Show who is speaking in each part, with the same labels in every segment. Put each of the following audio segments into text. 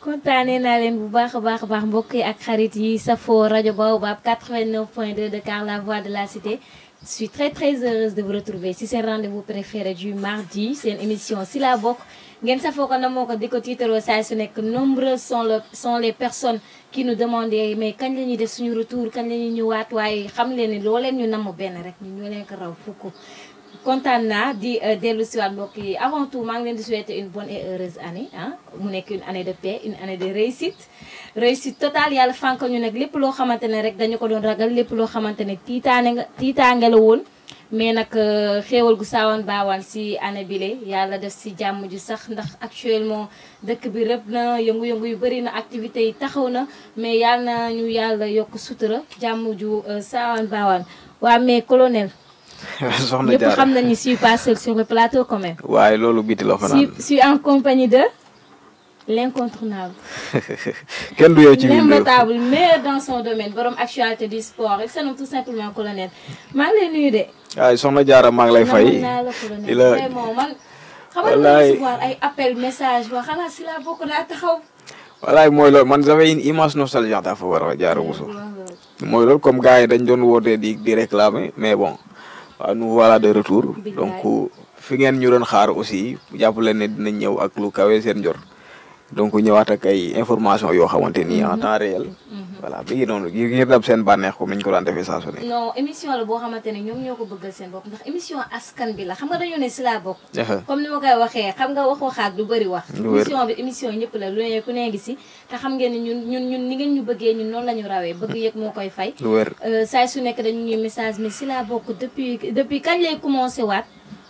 Speaker 1: kontaanee naa leen bu baax a baax mbokk yi ak xarit yi safoo rajo Baobab 89.2 Dakar, la voix de la cité. Je suis très heureuse de vous retrouver si c'est rendez-vous préféré du mardi. C'est une émission si la bokk ngeen safoo ko na moo ko di ko tiitaroo saa su nekk. Nombreuses sont les personnes qui nous demandaient mais kañ la ñuy def suñu retour kañ la ñuy ñëwaat waaye xam leen ni loo leen ñu namm benn rek ñu ñoo leen ko raw fukk. kontaan naa di dellu si waat mbokk yi avant tout maa ngi leen di souhaiter une bonne et heureuse année mu nekk une année de paix une année de réussite totale yàlla fànkal ñu nag lépp loo xamante ne rek dañu ko doon ragal lépp loo xamante ne tiitaange la woon mais nag xéewal gu saawan baawaan si année bile yàlla def si jàmm ju sax ndax actuellement dëkk bi rëb na yëngu-yëngu yu bëri na activités yi taxaw na mais yàlla na ñu yàlla yokk sutura jàmm ju saawan baawaan waa mais colonel
Speaker 2: soxna Diarra
Speaker 1: ñëpp xam nañu suis pas seul sur le plateau quand même.
Speaker 2: waaye loolu biti la fa naan.
Speaker 1: suis en compagnie de l'incontournable.
Speaker 2: kenn du yow ci biir
Speaker 1: l'imbattable meilleur dans son domaine borom actualité du sport il se nomme tout simplement colonel maa ngi lay nuyu de.
Speaker 2: waaye soxna Diarra maa ngi lay fay.
Speaker 1: naa la colonel
Speaker 2: di la
Speaker 1: vraiment man. xamal nga recevoir ay appel message ba xanaa si la bokk naa taxaw.
Speaker 2: walaay mooy loolu man j'avais une image nostalgique dafa war a Diarra Bousso. mooy loolu comme gars yi dañ doon woote di réclamer mais bon. waaw nous voilà de retour donc fi ngeen ñu doon xaar aussi jàpp leen ne dinañ ñëw ak lu kawe seen njor donc ñëwaat ak ay information yoo xamante ni en temps réel. voilà bi ngi noonu ngir dab seen bànneex comme ni ñu ko daan defee saa su ne.
Speaker 1: non émission la boo xamante ne ñoom ñoo ko bëggal seen bopp ndax émission askan bi la xam nga dañoo ne si laa bokk. comme ni ma koy waxee xam nga waxaat du bëri wax. émission bi émission ñëpp la lu ne ku ne ngi si te xam ngeen ni ñun ni ngeen ñu bëggee ñun noonu la ñu rawee bëgg yëg moo koy fay.
Speaker 2: lu wér
Speaker 1: saa su nekk dañu ñuy message mais si laa bokk depuis kañ lay commencé waat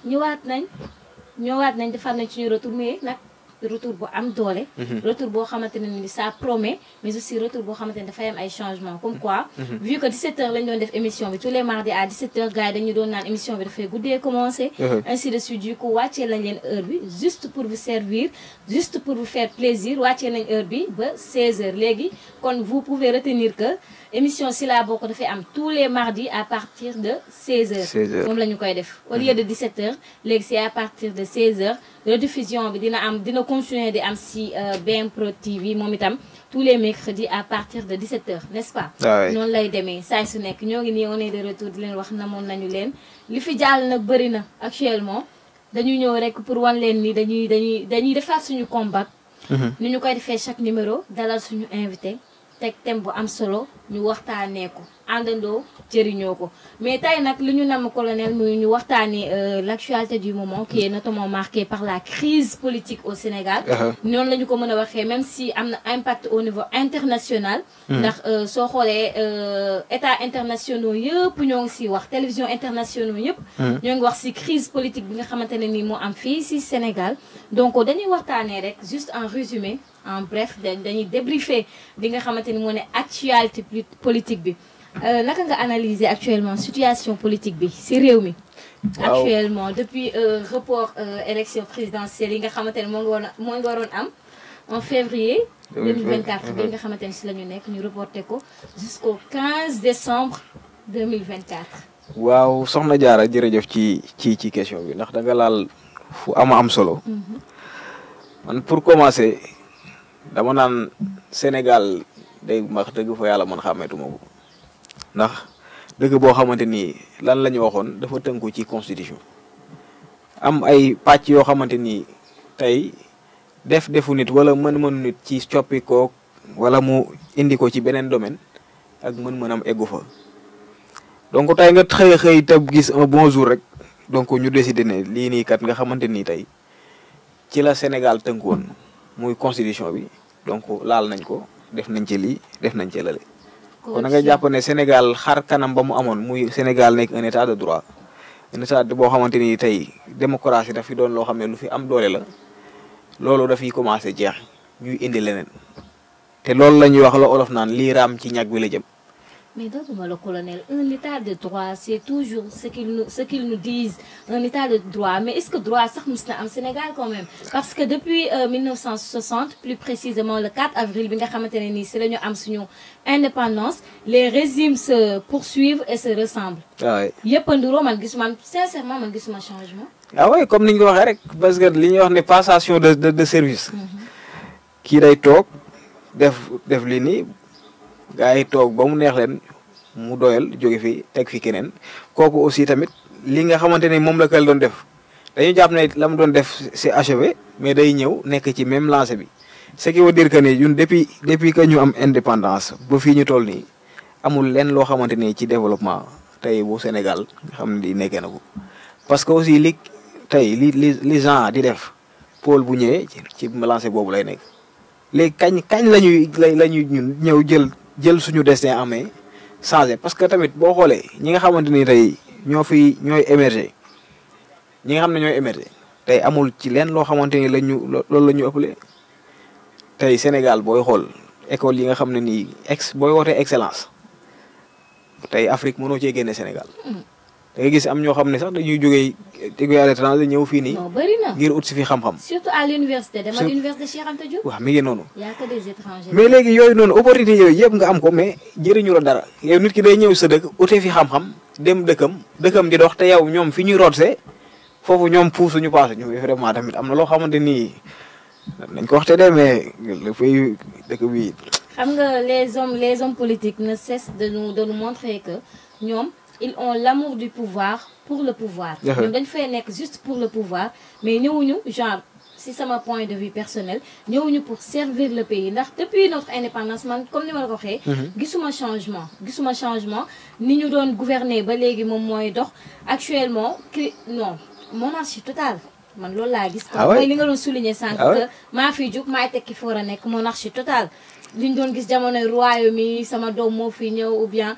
Speaker 1: ñëwaat nañ defar nañ suñu retour mais nag. retour bu am doole. retour boo xamante ne ni ça promet mais aussi retour boo xamante ne dafay am ay changements comme quoi. vu que 17h lañ doon def émission bi tous les mardis à 17h gars yi dañu doon naan émission bi dafay guddee commencé. ainsi de suite du coup wàccee lañ leen heure bi juste pour vous servir juste pour vous faire plaisir wàccee nañ heure bi ba 16h léegi kon vous pouvez retenir que émission si la bokk dafay am tous les mardis à partir de 16h. moom la ñu koy def au lieu de 17h léegi c'est à partir de 16h rediffusion bi dina continuer di am si BM Pro TV moom itam tous les mercredis à partir de 17h n'est-ce pas. noonu lay demee saa su nekk ñoo ngi nii on est de retour di leen wax namoon nañu leen li fi jàll nag bëri na actuellement dañuy ñëw rek pour wan leen ni dañuy defaat suñu combat. ni ñu koy defee chaque numéro dalal suñu invité teg thème bu am solo ñu waxtaanee ko àndandoo jëriñoo ko mais tey nag li ñu nam colonel muy ñu waxtaanee l'actualité du moment qui est notamment marquée par la crise politique au Sénégal. noonu la ñu ko mën a waxee même si am na impact au niveau international. ndax soo xoolee états internationaux yëpp ñoo ngi si wax télévision internationaux yëpp. ñoo ngi wax si crise politique bi nga xamante ne nii moo am fii si Sénégal donc dañuy waxtaanee rek juste en résumé en bref dañuy débriefer li nga xamante ni moo ne actualité politique bi. naka nga analyser actuellement situation politique bi ci réew mi. actuellement depuis report élection présidentielle yi nga xamante ne moo ngi waroon am en février 2024 bi nga xamante ne ci la ñu nekk ñu reporté ko jusqu'au 15 décembre 2024.
Speaker 2: waaw soxna Diarra jërëjëf ci question bi ndax da nga laal fu am solo. man pour commencer dama naan Sénégal day wax dëgg fa yàlla man xàmmeetuma ko. ndax dëgg boo xamante ni lan la ñu waxoon dafa tënku ci constitution am ay pàcc yoo xamante ni tey defu nit wala mën-mënu nit ci coppi ko wala mu indi ko ci beneen domaine ak mën-mënam eggu fa donc tey nga xëy te gis un bon jour rek donc ñu décider ne lii nii kat nga xamante ni tey ci la Sénégal tënku woon muy constitution bi donc laal nañ ko def nañ ci lii def nañ ci lale kon da nga jàpp ne Sénégal xar kanam ba mu amoon muy Sénégal nekk un état de droit un état boo xamante ni tey démocratie daf fi doon loo xam ne lu fi am doole la loolu dafiy commencé jeex ñuy indi leneen te loolu la ñuy wax la olof naan lii raam ci ñag bi la jëm.
Speaker 1: Mais donc, le colonel, un état de droit, c'est toujours ce qu'ils nous disent, un état de droit. Mais est-ce que droit, ça, nous sommes au Sénégal quand même? Parce que depuis 1960, plus précisément le 4 avril, c'est l'indépendance, les régimes se poursuivent et se ressemblent.
Speaker 2: Ah oui.
Speaker 1: Sincèrement, je suis un changement.
Speaker 2: Ah oui, comme nous l'avons dit, parce que l'union n'est passation de service. Qui est talk, def lii nii gars yi toog ba mu neex leen mu doyal jóge fi teg fi keneen kooku aussi tamit li nga xamante ni moom la kal doon def dañu jàpp ne la mu doon def c'est achevé mais day ñëw nekk ci même lancé bi ce qui veut dire que ni ñun depuis que ñu am indépendance ba fii ñu toll nii amul lenn loo xamante ni ci développement tey bu Sénégal nga xam ne di nekkee na ko parce que aussi li tey li gens di def pôle bu ñëwee ci lancé boobu lay nekk léegi kañ la ñuy ñun ñëw jël suñu destin en main changé parce que tamit boo xoolee ñi nga xamante ni tey ñooy émerger ñi nga xam ne ñooy émerger tey amul ci leen loo xamante ni loolu la ñu ëppale tey Sénégal booy xool école yi nga xam ne nii booy wootee excellence tey Afrique mënoo cee génne Sénégal da ngay gis am ñoo xam ne sax dañuy jógee à l'étranger ñëw fii nii.
Speaker 1: non bëri na
Speaker 2: ngir ut si fi xam-xam.
Speaker 1: surtout à l'université dama l'université Cheikh Anta Diop.
Speaker 2: waaw mi ngi noonu.
Speaker 1: y a que des étrangers.
Speaker 2: mais léegi yooyu noonu opportunité yooyu yëpp nga am ko mais jëriñu la dara yow nit ki day ñëw sa dëkk utee fi xam-xam dem dëkkam di dox te yow ñoom fi ñuy rootse foofu ñoom puusuñu paase ñu vraiment tamit am na loo xamante ni nañ ko waxte de mais le pays dëkk bi.
Speaker 1: xam nga les hommes politiques ne cessent de nous montrer que ñoom. Ils ont l'amour du pouvoir pour le pouvoir. ñoom dañu fay nekk juste pour le pouvoir mais ñëwuñu genre si sama point de vue personnel ñëwuñu pour servir le pays ndax depuis notre indépendance man comme ni ma la ko waxee. gisuma changement ni ñu doon gouverner ba léegi moom mooy dox actuellement non monarchie totale man loolu laa gis. mooy li nga doon souligner sànq. que maa fi jug maay tekki fi war a nekk monarchie totale. li ñu doon gis jamonoy royaume yi sama doom moo fi ñëw ou bien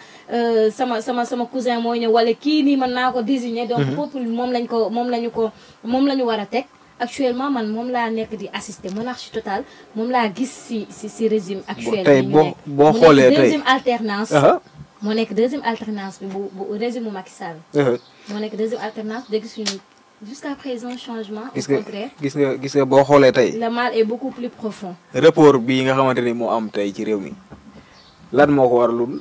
Speaker 1: sama cousin moo ñëw wala kii nii mën naa ko désigner. donc peuple moom la ñu war a teg. actuellement man moom laa nekk di assister monarchie totale moom laa gis si régime actuel.
Speaker 2: tey boo xoolee tey
Speaker 1: deuxième alternance. moo nekk deuxième alternance bi bu régime mu Macky Sall. moo nekk deuxième alternance dégg suñu jusqu'à présent changement. au contraire
Speaker 2: gis nga boo xoolee tey.
Speaker 1: le mal est beaucoup plus profond.
Speaker 2: rapport bii nga xamante ni moo am tey ci réew mi lan moo ko waralul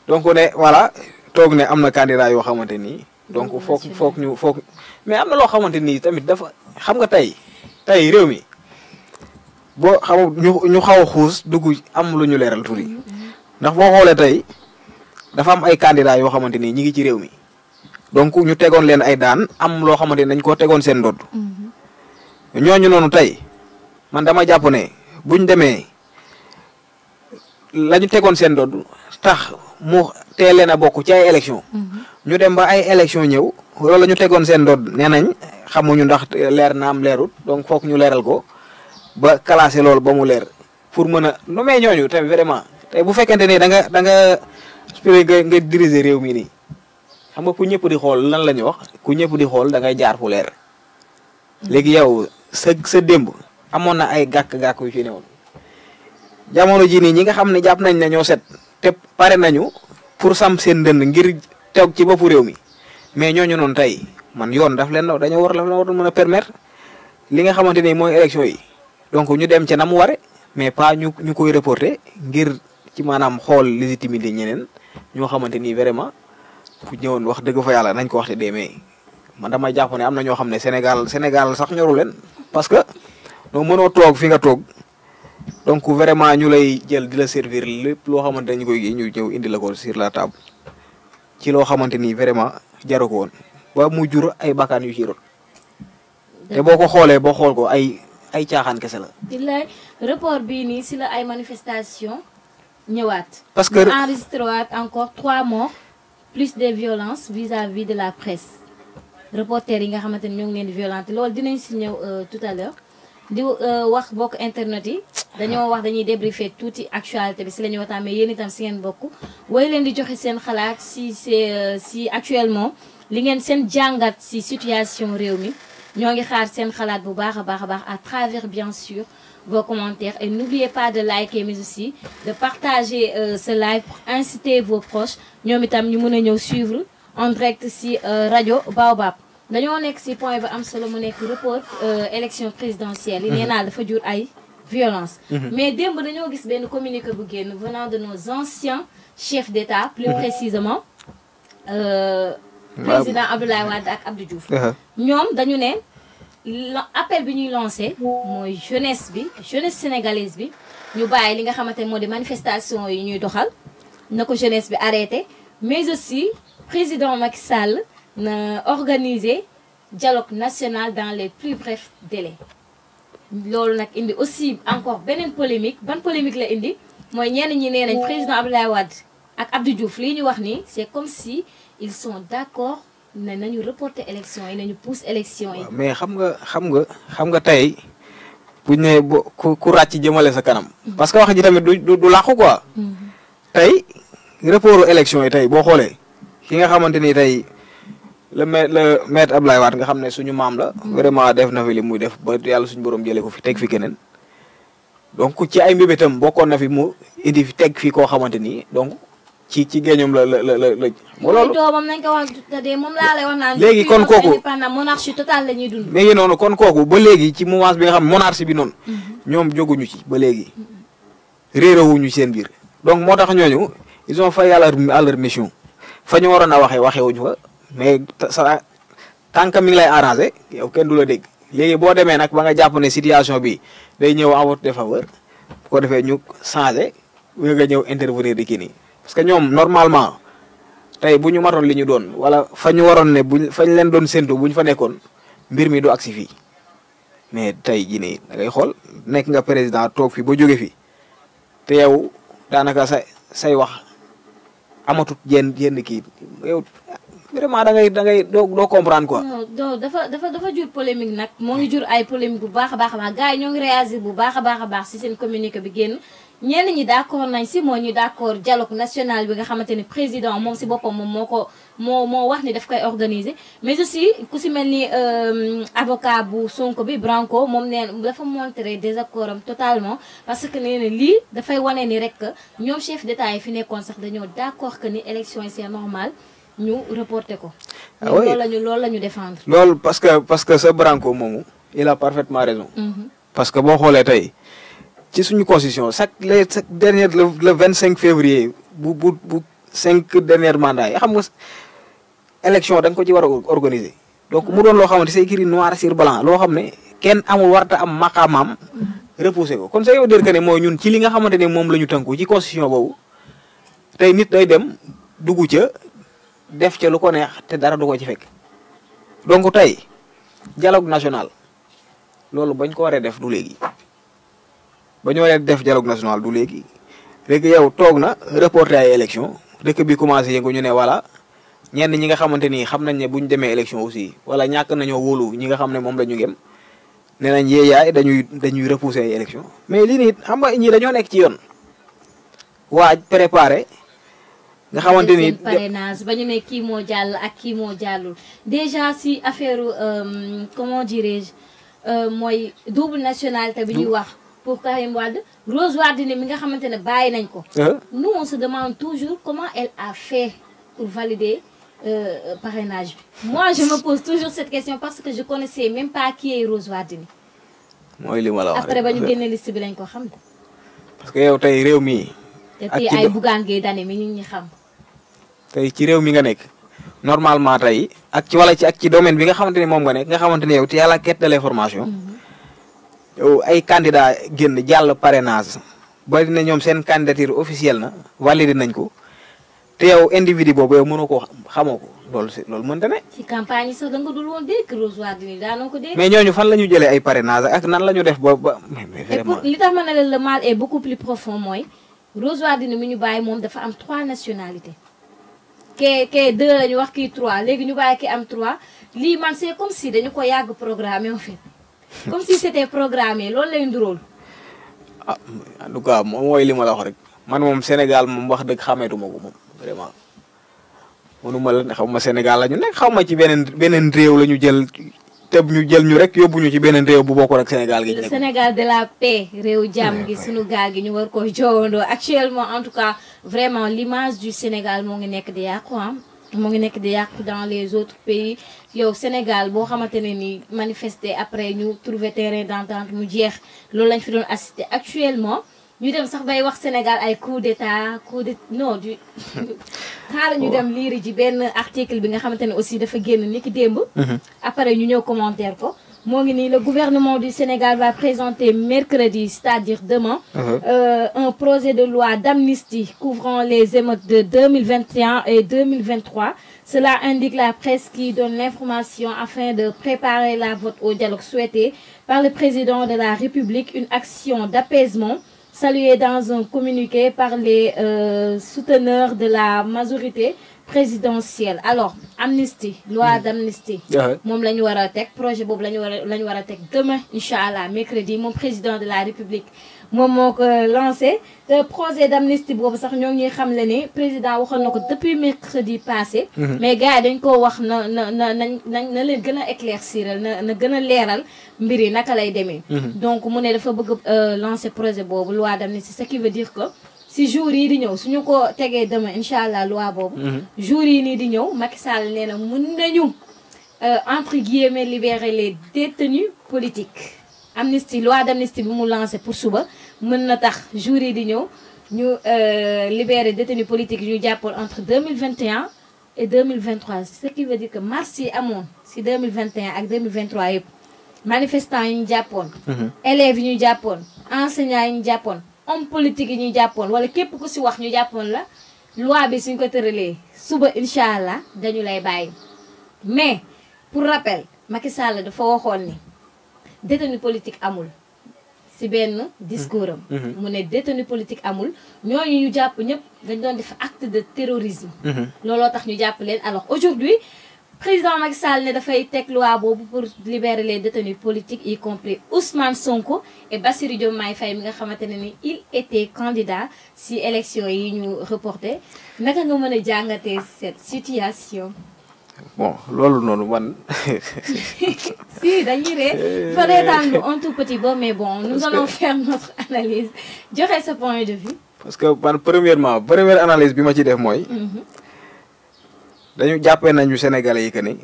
Speaker 2: donc ne voilà toog ne am na candidat yoo xamante ni. donc foog mais am na loo xamante ni tamit dafa xam nga tey réew mi boo xam ñu xaw a xuus dugg am lu ñu leeral tuuti ndax boo xoolee tey dafa am ay candidat yoo xamante ni ñi ngi ci réew mi. donc ñu tegoon leen ay daan am loo xamante ni dañ koo tegoon seen ndodd ñooñu noonu tey man dama jàpp ne buñ demee la ñu tegoon seen ndodd tax mu teel leen a bokk ci ay élection ñu dem ba ay élection ñëw loolu la ñu tegoon seen ndodd nee nañ xamuñu ndax leer na am leerut donc foog ñu leeral ko ba classé loolu ba mu leer pour mën a nu may ñooñu tamit vraiment tey bu fekkente ni da nga nga diriger réew mi nii xam nga ku ñëpp di xool lan la ñu wax ku ñëpp di xool da ngay jaar fu leer léegi yow sa démb amoon na ay gàkk-gàkk yu ci newoon jamono ji nii ñi nga xam ne jàpp nañ ne ñoo set te pare nañu pour sam seen dënd ngir toog ci boppu réew mi mais ñooñu noonu tey man yoon dañoo war mën a permettre li nga xamante ni mooy élection yi donc ñu dem ca na mu ware mais pas ñu koy reporter ngir ci maanaam xool légitimité ñeneen ñoo xamante ni vraiment ku ñëwoon wax dëgg fa yàlla nañ ko waxte dee mais man damay jàpp ne am na ñoo xam ne Sénégal sax ñoru leen parce que noo mënoo toog fi nga toog donc vraiment ñu lay jël di la servir lépp loo xamante dañu koy gi ñu ñëw indi la ko sur la table ci loo xamante ni vraiment jaru ko woon ba mu jur ay bakkaan yu ci rot te boo ko xoolee boo xool ko ay caaxaan kese la.
Speaker 1: billaay report bii nii si la ay manifestation ñëwaat.
Speaker 2: parce que
Speaker 1: enregistré waat encore 3 morts plus des violences vis-à-vis de la presse reporters yi nga xamante ni ñoo ngi leen di violenter loolu dinañ si ñëw tout à l'heure di wax bokk internet yi dañoo wax dañuy débriefer tuuti actualité bi si la ñuy waxtaan mais yéen itam si ngeen bokk way leen di joxe seen xalaat si actuellement li ngeen seen jàngat si situation réew mi ñoo ngi xaar seen xalaat bu baax a baax à travers bien sûr vos commentaires et n'oubliez pas de liker mais aussi de partager ce live pour inciter vos proches ñoom itam ñu mën a ñëw suivre en direct si rajo Baobab dañoo nekk si point ba am solo mu nekk report élection présidentielle yi nee naa dafa jur ay violence mais démb dañoo gis benn communiqué bu génn venant de nos anciens chefs d'État plus précisément président Abdoulaye Wade ak Abdou Diouf ñoom dañu ne appel bi ñuy lancé mooy jeunesse sénégalaise bi ñu bàyyi li nga xamante ne moo di manifestation yi ñuy doxal na ko jeunesse bi arrêté mais aussi président Macky Sall na organiser dialogue national dans les plus brefs délais. loolu nag indi aussi encore beneen polémique ban polémique la indi mooy ñenn ñi nee nañ président Abdoulaye Wade ak Abdou Diouf lii ñu wax nii c'est comme si ils sont d'accord ne nañu reporter élection yi nañu pousse élection yi.
Speaker 2: mais xam nga tey buñ ne ku ràcc jëmale sa kanam. parce que wax ji tamit du làqu quoi. tey reportu élection yi tey boo xoolee ki nga xamante ni tey le maître Abdoulaye Wade nga xam ne suñu maam la. vraiment def na fi li muy def ba yàlla suñu borom jëlee ko fi teg fi keneen. donc ci ay mbébétam bokkoon na fi mu indi fi teg fii koo xamante ni donc ci géeñam la.
Speaker 1: loolu doomam nañ ko wax de moom laa lay wax naan.
Speaker 2: léegi kon kooku
Speaker 1: indépendant monarchie totale la ñuy dund.
Speaker 2: léegi noonu kon kooku ba léegi ci mouvance bi nga xam monarchie bi noonu. ñoom jóguñu ci ba léegi. réerawuñu seen biir. donc moo tax ñooñu ils ont fait à leur mission fa ñu waroon a waxewuñu fa mais sa tant que mi ngi lay arrangé yow kenn du la dégg. léegi boo demee nag ba nga jàpp ne situation bi day ñëw en votre défaveur bu ko defee ñu changé nga ñëw intervenir di kii nii parce que ñoom normalement tey bu ñu matoon li ñu doon wala fa ñu waroon ne fañ leen doon séntu bu ñu fa nekkoon mbir mi du agsi fii mais tey jii nii da ngay xool nekk nga président toog fi ba jóge fi te yow daanaka say wax amatut jenn kii yow vraiment da ngay doo comprendre quoi.
Speaker 1: non dafa jur polémique nag moo ngi jur ay polémique bu baax a baax gars yi ñoo ngi réagir bu baax a baax si seen communiqué bi génn ñenn ñi d'accord nañ si moo ñu d'accord dialogue national bi nga xamante ni président moom si boppam moom moo wax ni daf koy organiser mais aussi ku si mel ni avocat bu Sonko bi Branco moom neen dafa montrer désaccord am totalement parce que nee na lii dafay wane ni rek ñoom chef d'état yi fi nekkoon sax dañoo d'accord que ni élection yi c'est normal ñu reporté ko.
Speaker 2: ah oui
Speaker 1: loolu la ñu défendre.
Speaker 2: loolu parce que ce Branco moomu il a parfaitement raison. parce que boo xoolee tey ci suñu constitution chaque dernier le 25 février bu 5 dernier mandat yi xam nga élection da nga ko ci war a organiser. donc mu doon loo xamante c'est écrit noir sur blanc loo xam ne kenn amul warta am maqaamaam repousser ko kon ça veut dire que ne mooy ñun ci li nga xamante ne moom la ñu tënku ci constitution boobu tey nit day dem dugg ca. def ca lu ko neex te dara du ko ci fekk donc tey dialogue national loolu bañ ko waree def du léegi ba ñu waree def dialogue national du léegi léegi yow toog na reporter ay élection dëkk bi commencé yëngu ñu ne voilà ñenn ñi nga xamante ni xam nañ ne bu ñu demee élection aussi wala ñàkk nañoo wóolu ñi nga xam ne moom la ñu gëm nee nañ yeeyaay dañuy repousser ay élection mais lii nii xam nga ñii dañoo nekk ci yoon waaj préparé. nga xamante ni
Speaker 1: parrainage ba ñu ne kii moo jàll ak kii moo jàllul déjà si affaire comment dirais-je mooy double nationalité bi ñuy wax pour Karim Wade Rose Wardini mi nga xamante ne bàyyi nañ ko. nous on se demande toujours comment elle a fait pour valider parrainage bi. moi je me pose toujours cette question parce que je connaissais même pas qui est Rose Wardini.
Speaker 2: mooy li ma la wax
Speaker 1: après ba ñu génne liste bi lañ ko xam.
Speaker 2: parce que yow tey réew mi.
Speaker 1: ak ci ay Bougane Gueye Dany mi ñu ñi xam.
Speaker 2: tey ci réew mi nga nekk normalement tey ak ci domaine bi nga xamante ni moom nga nekk nga xamante ni yow te yàlla quête de l'information yow ay candidat génn jàll parrainage bari na ñoom seen candidature officielle na validé nañ ko te yow individu boobu yow mënoo koo xamoo ko loolu mënta ne.
Speaker 1: ci campagne yi sax da nga dul woon dégg Rose Wardini daanoo ko dégg.
Speaker 2: mais ñooñu fan la ñu jëlee ay parrainage ak nan la ñu def ba
Speaker 1: vraiment li tax ma ne le mal est beaucoup plus profond mooy Rose Wardini mi ñu bàyyi moom dafa am 3 nationalités. kee 2 la ñu wax kii 3 léegi ñu bàyyi ki am 3 lii man c'est comme si dañu ko yàgg programmé en fait comme si c'était programmé loolu lay nduróol.
Speaker 2: ah en tout cas moom mooy li ma la wax rek man moom Sénégal moom wax dëgg xameetuma ko moom vraiment mënuma la xaw ma Sénégal la ñu nekk xaw ma ci beneen réew la ñu jël tëb ñu jël ñu rek yóbbu ñu ci beneen réew bu bokkul ak Sénégal gi.
Speaker 1: le Sénégal de la paix réew jàmm gi sunu gaal gi ñu war ko joowandoo actuellement en tout cas vraiment l'image du Sénégal moo ngi nekk di yàqu moo ngi nekk di yàqu dans les autres pays yow Sénégal boo xamante ne ni manifester après ñu trouver terrain d'entente mu jeex loolu lañ fi doon assister actuellement ñu dem sax bay wax Sénégal ay coup d'état non du xaaral ñu dem liiri ji benn article bi nga xamante ne aussi dafa génn ni ki démb après ñu ñëw commentaire ko le gouvernement du Sénégal va présenter mercredi, c'est-à-dire demain, un projet de loi d'amnistie couvrant les émeutes de 2021 et 2023. Cela indique la presse qui donne l'information afin de préparer la vote au dialogue souhaité par le président de la République, une action d'apaisement saluée dans un communiqué par les souteneurs de la majorité présidentielle. Alors, amnistie, loi d'amnistie. Mom lañu wara tek projet bobu lañu wara tek demain inchallah mercredi mon président de la République mom moko lancé le projet d'amnistie bobu sax ñoo ngi xam le ne président waxon nako depuis mercredi passé mais gars dañ ko wax na leen gëna éclaircir na gëna léral mbiri naka lay démé donc mu né dafa bëgg lancer projet bobu loi d'amnistie, ce qui veut dire que si jour yi di ñëw suñu ko tegee demain inchallah loi boobu jour yi nii di ñëw Macky Sall nee na mën nañu entre guillemets libérer les détenus politiques. Amnistie loi d'amnistie bi mu lancé pour suba mën na tax jour yi di ñëw ñu libérer détenus politiques ñu jàppoon entre 2021 et 2023, ce qui veut dire que mars yi amoon si 2021 ak 2023 yëpp manifestants yi ñu jàppoon élèves yi ñu jàppoon enseignants yi ñu jàppoon homme politique yi ñu jàppoon wala képp ku ci wax ñu jàppoon la loi bi suñ ko tëralee suba inchallah dañu lay bàyyi. Mais pour rappel Macky Sall dafa waxoon ni détenu politique amul ci benn discours am mu ne détenu politique amul ñooñu ñu jàpp ñëpp dañ doon def acte de terrorisme looloo tax ñu jàpp leen. Alors aujourd'hui président Macky Sall ne dafay teg loi boobu pour libérer les détenus politiques y compris Ousmane Sonko et Bassirou Diomaye Faye mi nga xamante ne ni il était candidat si élection yi ñu reporté. Naka nga mën a jàngatee cette situation?
Speaker 2: Bon loolu noonu man.
Speaker 1: Si dañuy ree fa reetaan un tout petit peu mais bon nous allons faire notre analyse joxe ce point de vue.
Speaker 2: Parce que man première analyse bi ma ci def mooy. dañu jàppee nañu Sénégalais yi que ni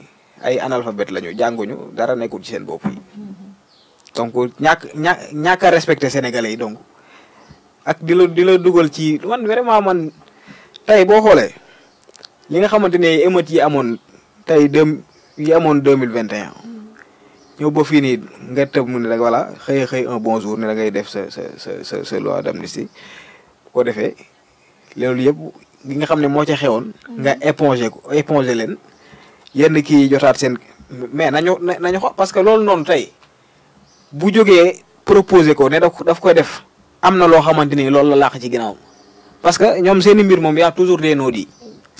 Speaker 2: ay analphabètes lañu jànguñu dara nekkul ci seen bopp yi donc ñàkk a respecté Sénégalais yi donc ak di la dugal ci man vraiment man tey boo xoolee li nga xamante ne émeutes yi amoon tey yi amoon 2021 ñëw ba fii nii nga tëb mu ne rek voilà xëy un bon jour ne da ngay def sa loi d'amnistie ko defee loolu yëpp gi nga xam ne moo ca xewoon nga éponger leen yenn kii jotaat seen mais nañu xo parce que loolu noonu tey bu jógee proposer ko ne daf koy def am na loo xamante ni loolu la làq ci ginnaaw parce que ñoom seeni mbir moom y a toujours des non-dits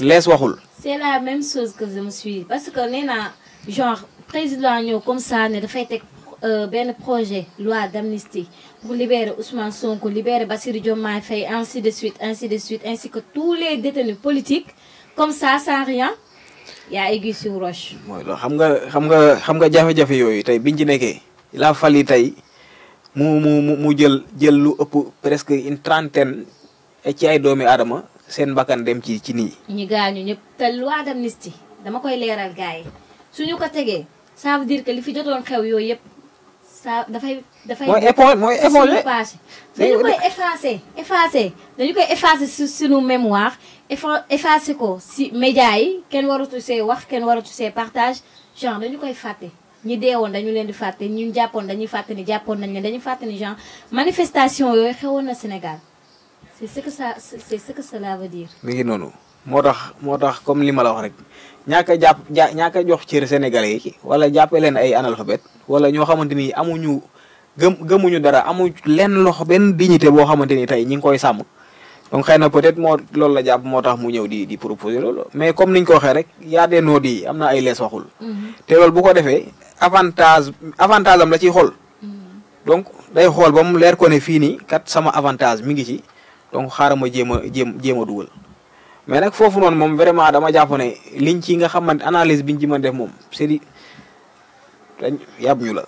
Speaker 2: lees waxul.
Speaker 1: C'est la même chose que je me suis parce que nee naa genre président ñëw comme ça ne dafay teg benn projet loi d'amnistie pour libérer Ousmane Sonko, libérer Bassirou Diomaye Faye, ainsi de suite, ainsi que tous les détenus politiques, comme ça, sans rien, il y a aiguille sur roche.
Speaker 2: mooy loolu xam nga jafe-jafe yooyu tey biñ ci nekkee il a fallu tey mu jël lu ëpp presque une trentaine ci ay doomi aadama seen bakkan dem ci nii.
Speaker 1: ñi gaañu ñëpp te loi d'amnistie dama koy leeral gars yi suñu ko tegee ça veut dire que li fi jotoon xew yooyu yëpp. dafay
Speaker 2: mooy éponger
Speaker 1: dañu koy effacer sur suñu mémoire effacer ko si médias yi kenn waratu see wax kenn waratu see partage genre dañu koy fàtte ñi deewoon dañu leen di fàtte ñu jàppoon dañuy fàtte ni jàppoon nañ leen dañuy fàtte ni genre manifestation yooyu xewoon na Sénégal c'est ce que cela veut dire.
Speaker 2: mi ngi noonu moo tax comme li ma la wax rek ñàkk a jox cër Sénégalais yi wala jàppee leen ay analphabètes wala ñoo xamante ni amuñu gëmuñu dara amuñ lenn loxo benn dignité boo xamante ni tey ñi ngi koy sàmm donc xëy na peut-être moo loolu la jàpp moo tax mu ñëw di proposer loolu mais comme niñ ko waxee rek y a des non-dits yi am na ay lees waxul. te loolu bu ko defee avantage am la ciy xool. donc day xool ba mu leer ko ne fii nii kat sama avantage mi ngi ci donc xaaral ma jéem a dugal. mais nag foofu noonu moom vraiment dama jàpp ne liñ ci nga xamante analyse biñ ci mën def moom c'est di dañ yàb ñu la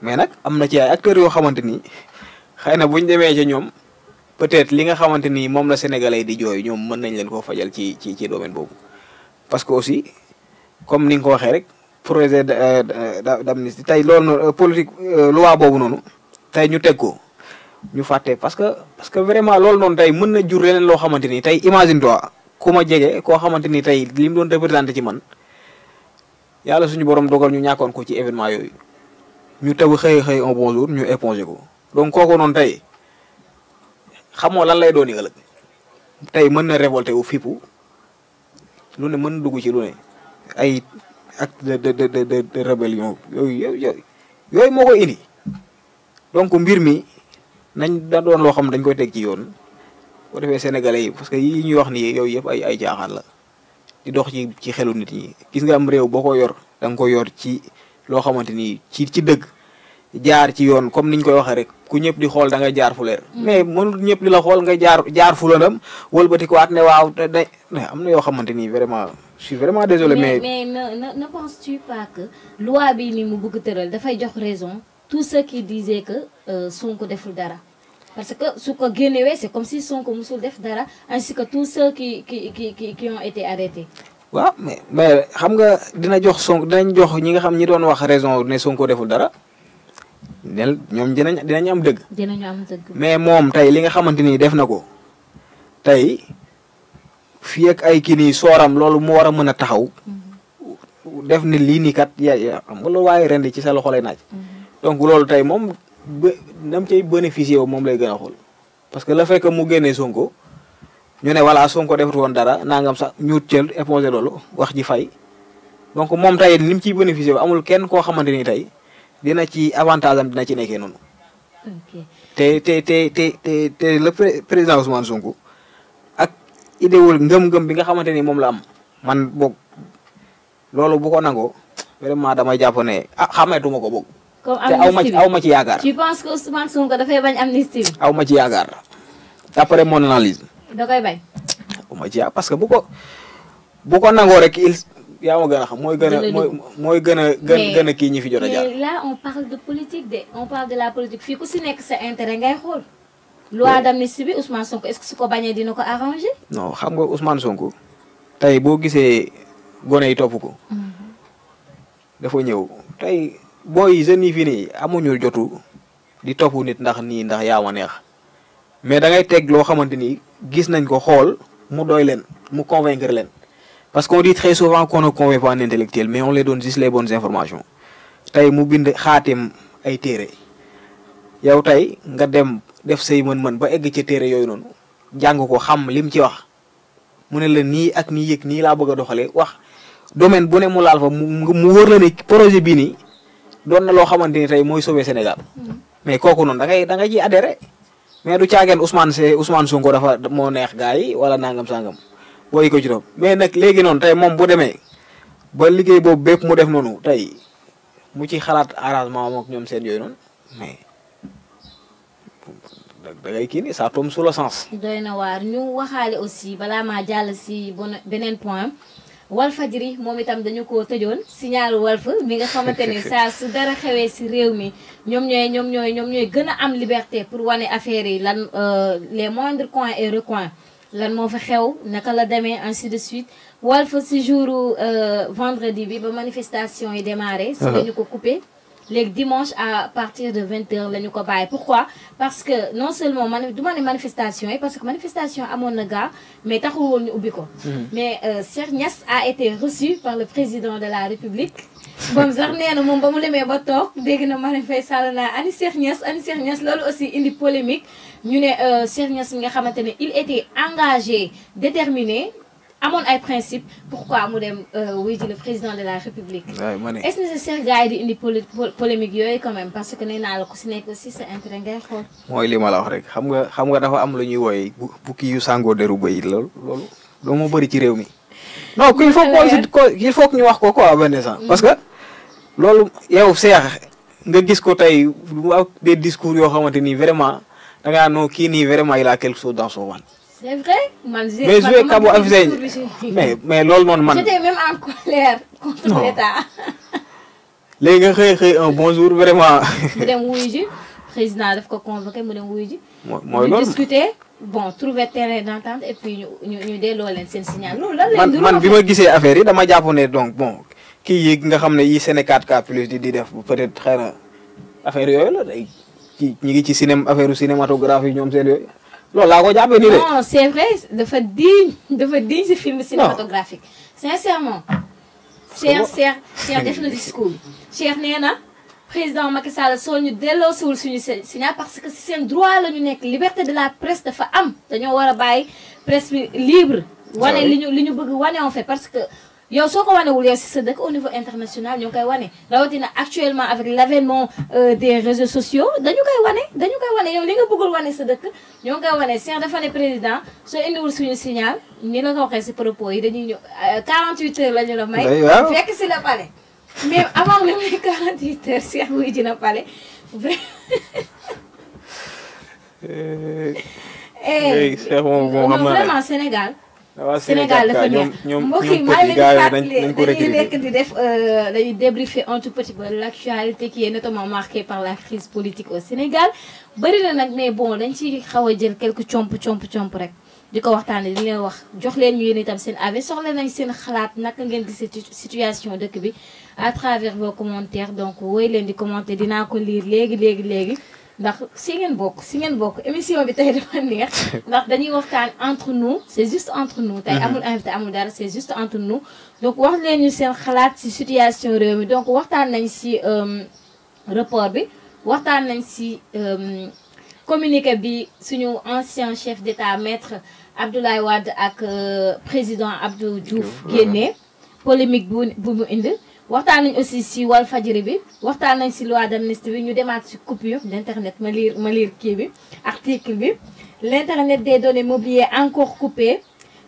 Speaker 2: mais nag am na ci ay acteurs yoo xamante ni xëy na buñ demee ca ñoom peut-être li nga xamante ni moom la sénégalais di jooy ñoom mën nañ leen koo fajal ci domaine boobu. parce que aussi comme ni nga ko waxee rek projet d'amnistie tey loolu noonu politique loi boobu noonu tey ñu teg ko ñu fàtte parce que vraiment loolu noonu tey mën na jur leneen loo xamante ni tey imagine toi. ku ma jege koo xamante ni tey li mu doon représenté ci man yàlla suñu borom dogal ñu ñàkkoon ko ci événement yooyu ñu taw xëy un bon jour ñu épongé ko donc kooku noonu tey xamoo lan lay doon ëllëg tey mën na révolté wu fippu lu ne mën na dugg ci lu ne ay acte de rébellion yooyu moo koy indi donc mbir mi nañ da doon loo xam dañ koy teg ci yoon boo defee sénégalais yi parce que yi ñuy wax nii yooyu yëpp ay jaaxaan la di dox ci xelu nit ñi gis nga am réew boo ko yor da nga ko yor ci loo xamante ni ci dëgg jaar ci yoon comme niñ koy waxee rek ku ñëpp di xool da nga jaar fu leer mais mënul ñëpp di la xool nga jaar fu lëndëm wëlbati ko waat ne waaw am na yoo xamante ni vraiment je suis vraiment désolé mais
Speaker 1: ne penses-tu pas que loi bi ni mu bëgg tëral dafay jox raison tous ceux qui disaient que Sonko deful dara parce que su ko génnewee c'est comme si Sonko musul def dara ainsi que tous ceux qui ont été arrêtés.
Speaker 2: waaw mais xam nga dinañ jox ñi nga xam ñi doon wax raison ne Sonko deful dara ñoom dinañ am dëgg.
Speaker 1: dinañu am dëgg.
Speaker 2: mais moom tey li nga xamante ni def na ko tey fii ak ay kii nii sooram loolu mu war a mën a taxaw. def ni lii nii kat yaa xam nga loolu waaye ren ci sa loxo lay naaj. donc loolu tey moom nam cay bénéficier wu moom lay gën a xool parce que le fait que mu génnee Sonko ñu ne voilà Sonko defut woon dara nangam sax ñu jël éponger loolu wax ji fay donc moom tey ni mu ciy bénéficier wu amul kenn koo xamante ni tey dina ci avantage am dina ci nekkee noonu.
Speaker 1: ok
Speaker 2: te le président Ousmane Sonko ak idéwul ngëm-ngëm bi nga xamante ni moom la am man boog loolu bu ko nangoo vraiment damay jàpp ne xameetuma ko boog.
Speaker 1: comme
Speaker 2: te aw ma ci yaakaar.
Speaker 1: tu penses que Ousmane Sonko dafay bañ amnistie bi.
Speaker 2: aw ma ci yaakaar d'après mon analyse.
Speaker 1: da koy bañ.
Speaker 2: aw ma ci yaakaar parce que bu ko nangoo rek yaa ma gën a xam mooy gën a kii ñi fi jot a jaar.
Speaker 1: mais là on parle de politique on parle de la politique fii ku si nekk sa intérêt ngay xool. loi d'amnistie bi Ousmane Sonko est-ce que su ko bañee dina ko arranger.
Speaker 2: non xam nga Ousmane Sonko tey boo gisee gone yi topp ko. dafa ñëw tey. booy jeunes yi fii nii amuñu jotu di topp nit ndax yaa ma neex mais da ngay teg loo xamante ni gis nañ ko xool mu doy leen mu convaincre leen parce qu'on dit très souvent qu'on ne convainc pas un intellectuel mais on les donne juste les bonnes informations tey mu bind xaatim ay téere yow tey nga dem def say mën-mën ba egg ci téere yooyu noonu jàng ko xam lim ci wax mu ne la nii ak nii yëg nii laa bëgg a doxalee wax domaine bu ne mu laal fa mu wër la ni projet bii nii doon na loo xamante ni tey mooy sauver Sénégal mais kooku noonu da ngay ciy adhéré mais du caageen Ousmane Sonko dafa moo neex gars yi wala nangam sangam booy ko ci doon mais nag léegi noonu tey moom bu demee ba liggéey boobu bépp mu def noonu tey mu ci xalaat arrangement moom ak ñoom seen yooyu noonu mais da ngay kii ni ça tombe sous le sens.
Speaker 1: doy na waar ñu waxaale aussi balaa maa jàll si beneen point. Walfadjri moom itam dañu ko tëjoon signalu Walf mi nga xamante ne saa su dara xewee si réew mi ñoom ñooy gën a am liberté pour wane affaire yi lan les moindres coins et recoins lan moo fa xew naka la demee ainsi de suite Walf si jour vendredi bi ba manifestation yi démarré si lañu ko coupé léegi dimanche à partir de 20h la ñu ko bàyyi pourquoi parce que non seulement du ma ne manifestation yi parce que manifestation amoon na gaa mais taxul woon ñu ubbi ko mais Cheikh Niass a été reçu par le président de la République moom sax nee na moom ba mu demee ba toog dégg na Marième Faye Sall naa ani Cheikh Niass loolu aussi indi polémique ñu ne Cheikh Niass mi nga xamante ne il était engagé déterminé amoon ay principe pourquoi mu dem wuy ji le président de la République est-ce nécessaire gars yi di indi polémique yooyu quand même parce que nee naa la ko si nekk aussi sa intérêt ngay xool
Speaker 2: mooy li ma la wax rek xam nga dafa am lu ñuy wooye bukki yu sàngoo deru bëy loolu moo bëri ci réew mi non il faut que ñu wax ko quoi benn sens parce que loolu yow Cheikh nga gis ko tey des discours yoo xamante nii vraiment da ngaa noo kii nii vraiment il a quelque chose dans son ventre.
Speaker 1: C'est vrai man
Speaker 2: mais joué Kabo Afzey mais loolu noonu man.
Speaker 1: j'étais même en colère contre l'État.
Speaker 2: léegi nga xëy un bon jour vraiment.
Speaker 1: mu dem wuyu ji président daf ko convoqué mu dem wuyu ji.
Speaker 2: mooy loolu
Speaker 1: discuter bon trouver terrain d'entente et puis ñu delloo leen seen signal loolu lan lay.
Speaker 2: man bi ma gisee affaire yi dama jàpp ne donc bon kii yi nga xam ne yi Sénégal 4K plus di def peut-être xëy na affaire yooyu la day ñi ngi ci affaire cinématographie ñoom seen yooyu. loolu laa ko jàppee nii de.
Speaker 1: non c'est vrai dafa digne si film cinématographique sincèrement. Cheikh def na discours Cheikh nee na président Macky Sall soo ñu delloosiwul suñu signal parce que si seen droit la ñu nekk liberté de la presse dafa am dañoo war a bàyyi presse bi libre. wane li ñu bëgg wane en fait parce que yow soo ko wanewul yow si sa dëkk au niveau international ñoo ngi koy wane rawatina actuellement avec l'avènement des réseaux sociaux dañu koy wane yow li nga bëggul wane sa dëkk ñoo ngi koy wane Cheikh dafa ne président soo indiwul suñu signal ni la ko waxee si propos yi dañuy ñëw 48 heures la ñu la may. fekk si la palais. mais avant même les 48 heures Cheikh wuy dina palais vraiment Sénégal. Sénégal dafa neex mbokk yi maa ngi leen di fàttali dañuy nekk di def dañuy débriefer un tout petit peu l'actualité qui est notamment marquée par la crise politique au Sénégal bëri na nag mais bon dañ ci xaw a jël quelques comp rek di ko waxtaanee di leen wax jox leen ñu yéen itam seen avis soxla nañ seen xalaat naka ngeen gisee situation dëkk bi à travers vos commentaires donc woy leen di commenter dinaa ko lire léegi ndax si ngeen bokk émission bi tey dafa neex ndax dañuy waxtaan entre nous c'est juste entre nous tey amul invité amul dara c'est juste entre nous donc wax leen ñu seen xalaat ci situation réew mi donc waxtaan nañ ci report bi waxtaan nañ ci communiqué bi suñu ancien chef d'État maître Abdoulaye Wade ak président Abdou Diouf génnee polémique bu mu indi waxtaan nañ aussi ci Walfadjri bi waxtaan nañ ci loi d'amnistie bi ñu demaat ci coupure d'internet ma lire kii bi article bi l'internet des données mobilières encore coupé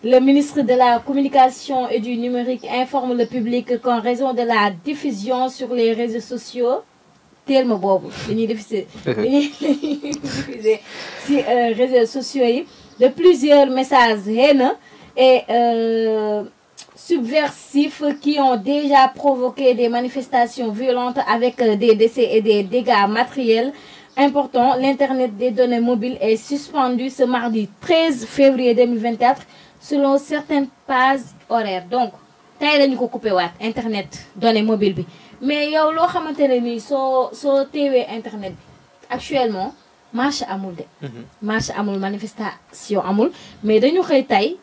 Speaker 1: le ministre de la communication et du numérique informe le public qu'en raison de la diffusion sur les réseaux sociaux teel ma boobu dañuy diffuser ci réseaux sociaux yi de plusieurs messages haineux et subversifs qui ont déjà provoqué des manifestations violentes avec des décès et des dégâts matériels importants. L'Internet des données mobiles est suspendu ce mardi 13 février 2024 selon certaines pages horaires. Donc, tey lañu ko coupé waat Internet données mobiles bi mais yow loo xamante ne nii soo teewee Internet bi actuellement marche amul de. marche amul manifestation amul mais dañu xëy tey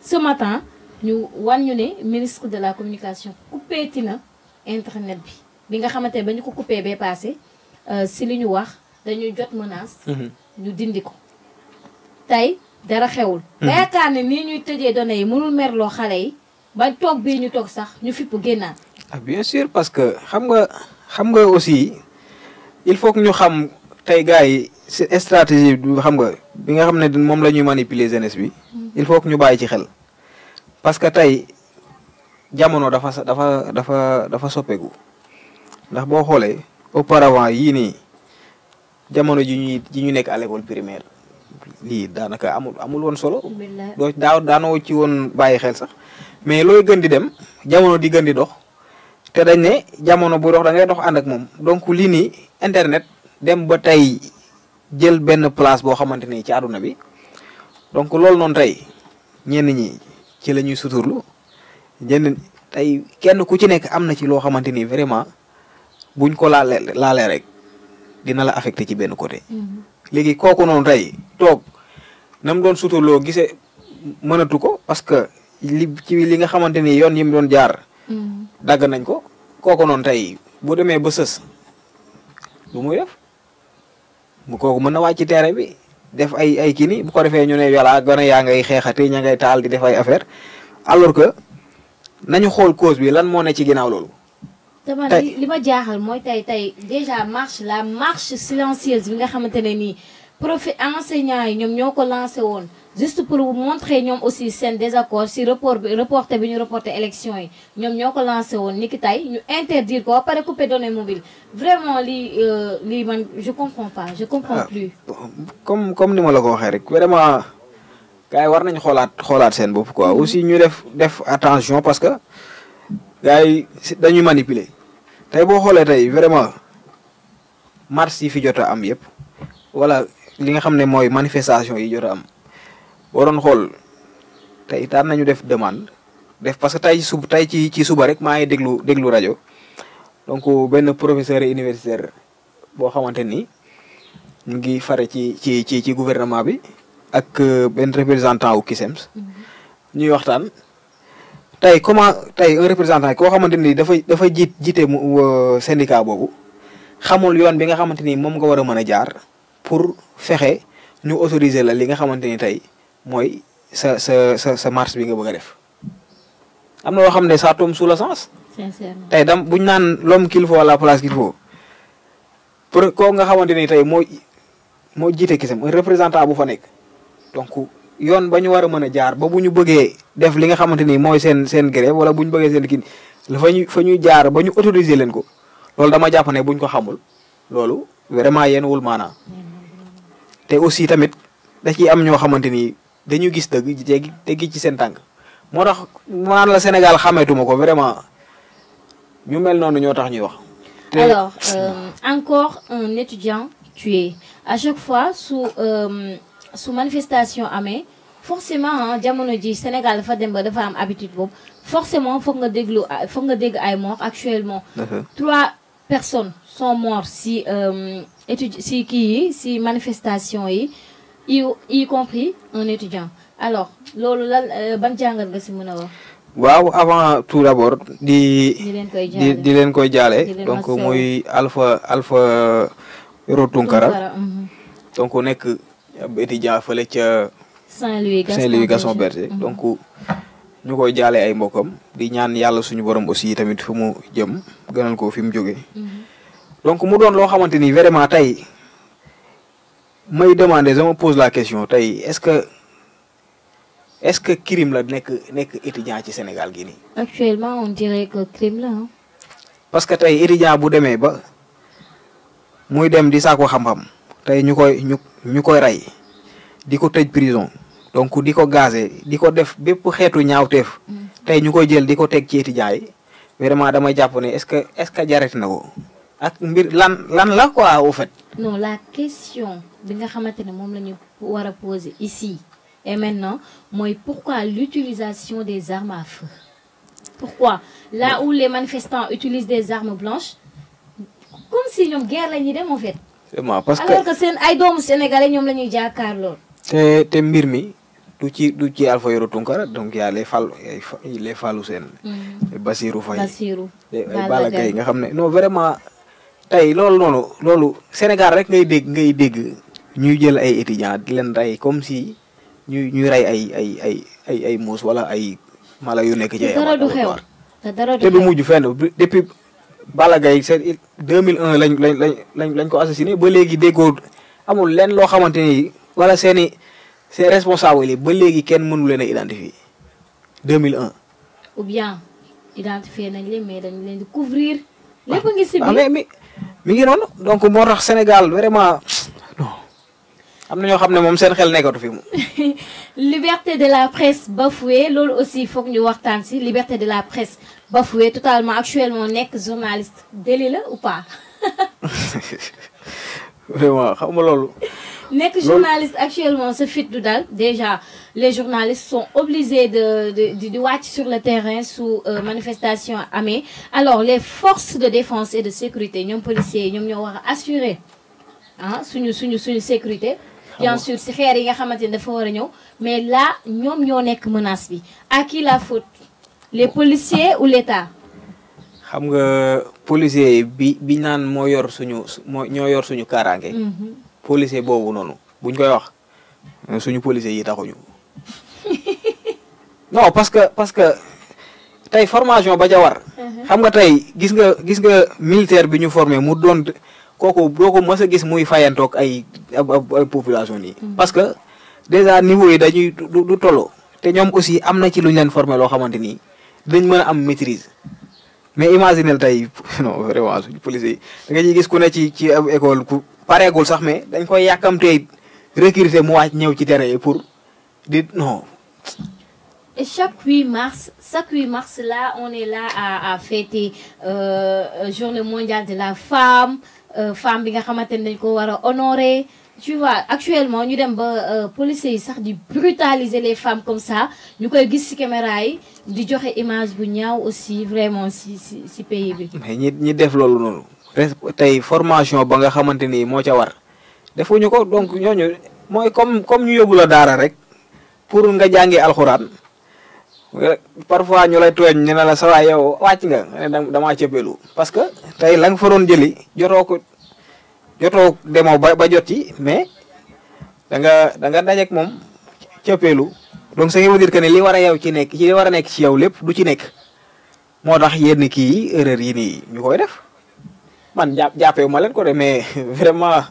Speaker 1: ce matin. ñu wan ñu ne ministre de la communication coupé na internet bi nga xamante ne ba ñu ko coupé bee passé si li ñu wax dañuy jot menace. ñu dindi ko tey dara xewul. ba yaakaar ne nii ñuy tëjee données yi mënul merloo xale yi ba toog bii ñu toog sax ñu fipp génnaat.
Speaker 2: ah bien sûr parce que xam nga aussi il faut que ñu xam tey gars yi stratégie bi xam nga bi nga xam ne moom la ñuy manipuler jeunesse bi. il faut que ñu bàyyi ci xel. parce que tey jamono dafa soppeeku ndax boo xoolee auparavant yii nii jamono ji ñu nekk à l'école primaire lii daanaka amul woon solo. daanoo ci woon bàyyi xel sax mais looy gën di dem jamono di gën di dox te dañ ne jamono bu dox da ngay dox ànd ak moom donc lii nii internet dem ba tey jël benn place boo xamante ni ci àdduna bi donc loolu noonu tey ñenn ñi. ci la ñuy suturlu jënd tey kenn ku ci nekk am na ci loo xamante ni vraiment buñ ko laalee rek dina la affecté ci benn côté. léegi kooku noonu tey toog na mu doon suturloo gisee mënatu ko parce que li nga xamante ni yoon yi mu doon jaar. dagg nañ ko kooku noonu tey boo demee ba sës lu muy def bu kooku mën na wàcc ci terrain bi. def ay kii ni bu ko defee ñu ne yàlla gone yaa ngay xeexate ña ngay taal di def ay affaire alors que nañu xool cause bi lan moo ne ci ginnaaw loolu.
Speaker 1: dama li ma jaaxal mooy tey déjà la marche silencieuse bi nga xamante ne nii enseignants yi ñoom ñoo ko lancé woon juste pour montrer ñoom aussi seen désaccord si reporté bi ñu reporté élection yi ñoom ñoo ko lancé woon ni ki tey ñu interdire ko ba pare couper données mobiles vraiment lii man je comprends pas je comprends plus.
Speaker 2: comme ni ma la ko waxee rek vraiment gars yi war nañu xoolaat seen bopp quoi aussi ñu def attention parce que gars yi dañuy manipuler tey boo xoolee tey vraiment marche yi fi jot a am yëpp wala li nga xam ne mooy manifestation yi jot a am waroon xool tey daan nañu def demande parce que tey ci suba rek maa ngi déglu rajo donc benn professeur universitaire boo xamante ni ñu ngi fare ci gouvernement bi ak benn représentant wu CUSEMS ñuy waxtaan tey un représentant koo xamante ni dafa jiite syndicat boobu xamul yoon bi nga xamante ni moom nga war a mën a jaar pour fexe ñu autoriser la li nga xamante ni tey mooy sa marche bi nga bëgg a def am na loo xam ne ça tombe sous le sens.
Speaker 1: sincèrement
Speaker 2: tey buñ naan l'homme qu'il faut à la place qu'il faut pour koo nga xamante ni tey moo jiite kisam un représentant bu fa nekk donc yoon ba ñu war a mën a jaar ba bu ñu bëggee def li nga xamante ni mooy seen grève wala bu ñu bëggee seen kii fa ñuy jaar ba ñu autoriser leen ko loolu dama jàpp ne buñ ko xamul loolu vraiment yéen wul maanaa te aussi tamit da ciy am ñoo xamante ni dañu gis dëgg teggi ci seen tànk moo tax maanaam la Sénégal xameetuma ko vraiment ñu mel noonu ñoo tax ñuy wax.
Speaker 1: Alors, encore un étudiant tué. À chaque fois, sous manifestation amee forcément jamono ji Sénégal dafa dem ba dafa am habitude boobu forcément foog nga dégg ay morts actuellement. 3 personnes sont mortes si si manifestation yi y compris un étudiant alors loolu lan ban jàngat nga si mën a wax.
Speaker 2: waaw avant tout d'abord di leen koy jaale donc muy Alpha Yoro Tunkara donc nekk ab étudiant fële ca Saint-Louis Gaston Berger donc ñu koy jaale ay mbokkam di ñaan yàlla suñu borom aussi tamit fi mu jëm gënal ko fi mu jóge donc mu doon loo xamante ni vraiment tey may demander je me pose la question tey est-ce que crime la nekk étudiant ci Sénégal gi nii.
Speaker 1: Actuellement on dirait que crime la
Speaker 2: parce que tey étudiant bu demee ba muy dem di saako xam-xam tey ñu koy rey di ko tëj prison donc di ko gazé di ko def bépp xeetu ñaawteef tey ñu koy jël di ko teg ci étudiant yi vraiment damay jàpp ne est-ce que jarati na ko ak mbir lan la quoi au fait.
Speaker 1: non la question bi nga xamante ne moom la ñu war a poser ici. Et maintenant, moi, pourquoi l'utilisation des armes à feu? Pourquoi? Là où les manifestants utilisent des armes blanches, comme si ñoom guerre la ñuy dem en fait.
Speaker 2: Vraiment parce que
Speaker 1: alors que seen ay doomu sénégalais ñoom la ñuy jàkkaarloo.
Speaker 2: te mbir mi du ci Alpha Yoro Tunkara donc y a les Fallou Sène. Bassirou Faye. Balla Gaye nga xam ne non vraiment tey loolu Sénégal rek ngay dégg ñuy jël ay étudiants di leen rey comme si. ñuy rey ay muus wala ay mala yu nekk ci ay te du mujj fenn depuis Balla Gaye c'est 2001 lañ ko assassiné ba léegi déggoo amul lenn loo xamante ni wala seen responsable yi ba léegi kenn mënu leen a identifier 2001.
Speaker 1: ou bien identifier nañ leen mais dañ leen di couvrir. lépp ngi si biir
Speaker 2: mais mi ngi noonu donc moo tax Sénégal vraiment non. am na ñoo xam ne moom seen xel nekkatu fi mu.
Speaker 1: liberté de la presse bafouée loolu aussi foog ñu waxtaan si liberté de la presse bafouée totalement actuellement nekk journaliste délit la ou pas.
Speaker 2: vraiment xam nga loolu.
Speaker 1: nekk journaliste actuellement sa fit du dal déjà les journalistes sont obligés de wàcc sur le terrain sous manifestation amee alors les forces de défense et de sécurité ñoom policiers yi ñoom ñoo war a assurer suñu sécurité. bien sûr si xeer yi nga xamante ne dafa war a ñëw mais là ñoom ñoo nekk menace bi à qui la faute les policiers ou l'État.
Speaker 2: xam nga policier bi naan ñoo yor suñu kaaraange. policier boobu noonu buñ koy wax suñu policier yi taxuñu. non parce que tey formation ba ca war. xam nga tey gis nga militaire bi ñu formé mu doon. kooku doo ko mës a gis muy fayantoog ay population yi. parce que déjà niveau yi dañuy du tolloo te ñoom aussi am na ci lu ñu leen formé loo xamante ni dañ mën a am maîtrise mais imaginez tey non vraiment suñu policiers yi da nga ciy gis ku ne ci ab école ku pareegul sax mais dañ koy yàkkamtee recruter mu wàcc ñëw ci terrain yi pour di non.
Speaker 1: Et chaque 8 mars là on est là à fêter journée mondiale de la femme. Femme bi nga xamante ne dañ ko war a honorer tu vois actuellement ñu dem ba policiers yi sax di brutaliser les femmes comme ça ñu koy gis ci caméra yi di joxe image bu ñaaw aussi vraiment ci pays bi.
Speaker 2: mais ñi def loolu noonu tey formation ba nga xamante ni moo ca war defuñu ko donc ñooñu mooy comme ñu yóbbu la daara rek pour nga jàngee alxuraan parfois ñu lay tooñ ñu ne la sa waay yow wàcc nga damaa cëppeelu parce que tey la nga fa doon jëli jotoo demoo ba jot ci mais da nga dajeeg moom cëppeelu donc ça veut dire que ne li war a yow li war a nekk ci yow lépp du ci nekk moo tax yenn kii erreur yi nii ñu koy def man jàppee ma leen ko de mais vraiment